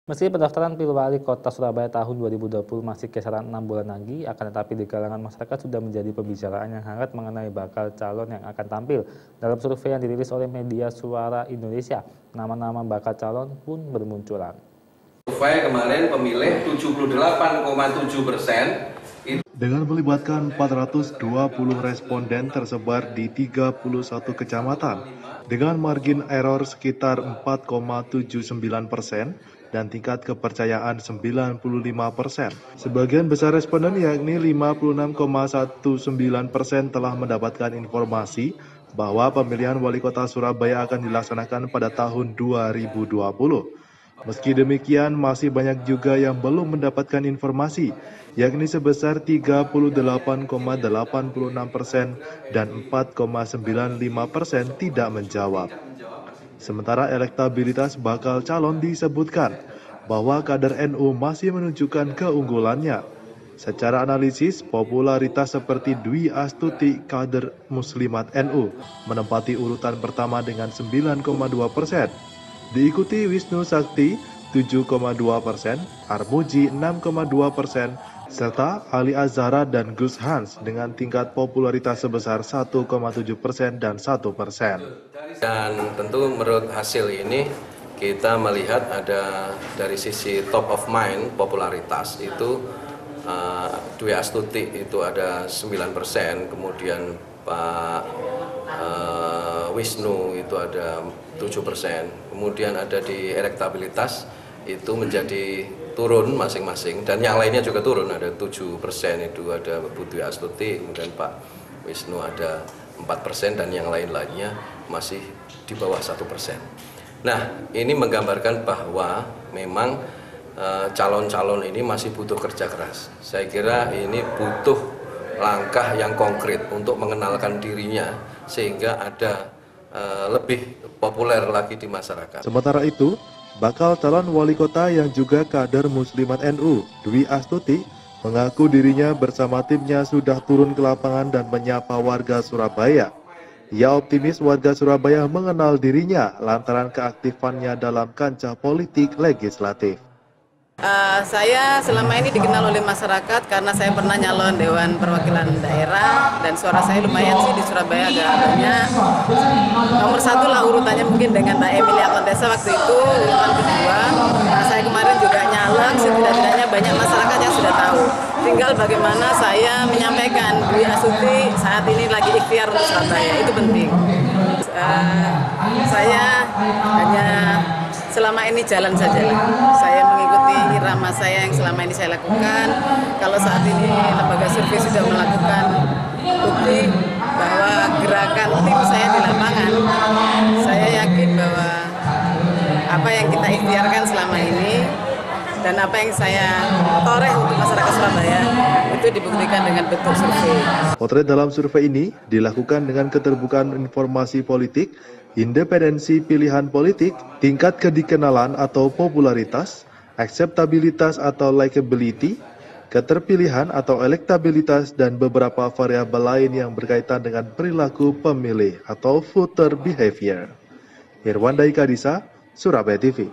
Meski pendaftaran Pilwali Kota Surabaya tahun 2020 masih kisaran 6 bulan lagi, akan tetapi di kalangan masyarakat sudah menjadi pembicaraan yang hangat mengenai bakal calon yang akan tampil. Dalam survei yang dirilis oleh media Suara Indonesia, nama-nama bakal calon pun bermunculan. Survei kemarin pemilih 78,7%. Dengan melibatkan 420 responden tersebar di 31 kecamatan, dengan margin error sekitar 4,79% dan tingkat kepercayaan 95%. Sebagian besar responden yakni 56,19% telah mendapatkan informasi bahwa pemilihan wali kota Surabaya akan dilaksanakan pada tahun 2020. Meski demikian, masih banyak juga yang belum mendapatkan informasi, yakni sebesar 38,86% dan 4,95% tidak menjawab. Sementara elektabilitas bakal calon disebutkan bahwa kader NU masih menunjukkan keunggulannya. Secara analisis, popularitas seperti Dwi Astuti, kader Muslimat NU, menempati urutan pertama dengan 9,2%. Diikuti Wisnu Sakti 7,2%, Armuji 6,2%, serta Ali Azhara dan Gus Hans dengan tingkat popularitas sebesar 1,7% dan 1%. Dan tentu menurut hasil ini kita melihat ada dari sisi top of mind popularitas itu Dwi Astuti itu ada 9%, kemudian Pak Wisnu itu ada 7%, kemudian ada di elektabilitas itu menjadi turun masing-masing, dan yang lainnya juga turun, ada 7%, itu ada Bu Dwi Astuti, kemudian Pak Wisnu ada 4%, dan yang lain-lainnya masih di bawah 1%. Nah, ini menggambarkan bahwa memang calon-calon ini masih butuh kerja keras. Saya kira ini butuh langkah yang konkret untuk mengenalkan dirinya sehingga ada lebih populer lagi di masyarakat. Sementara itu, bakal calon wali kota yang juga kader Muslimat NU, Dwi Astuti, mengaku dirinya bersama timnya sudah turun ke lapangan dan menyapa warga Surabaya. Ia optimis warga Surabaya mengenal dirinya lantaran keaktifannya dalam kancah politik legislatif. Saya selama ini dikenal oleh masyarakat karena saya pernah nyalon Dewan Perwakilan Daerah dan suara saya lumayan sih di Surabaya agak banyak. Nomor 1 lah urutannya mungkin dengan Mbak Emilia Kontesa waktu itu, urutan kedua. Nah, saya kemarin juga nyalek, setidaknya banyak masyarakat yang sudah tahu. Tinggal bagaimana saya menyampaikan Dwi Astuti saat ini lagi ikhtiar untuk Surabaya, itu penting. Saya hanya selama ini jalan saja. Saya mengikuti irama saya yang selama ini saya lakukan. Kalau saat ini lembaga survei sudah melakukan bukti bahwa gerakan tim saya di lapangan, saya yakin bahwa apa yang kita ikhtiarkan selama ini dan apa yang saya toreh untuk masyarakat Surabaya itu dibuktikan dengan bentuk survei. Potret dalam survei ini dilakukan dengan keterbukaan informasi politik, independensi pilihan politik, tingkat kedikenalan atau popularitas, akseptabilitas atau likability, keterpilihan atau elektabilitas, dan beberapa variabel lain yang berkaitan dengan perilaku pemilih atau voter behavior. Irwandai Kadisa, Surabaya TV.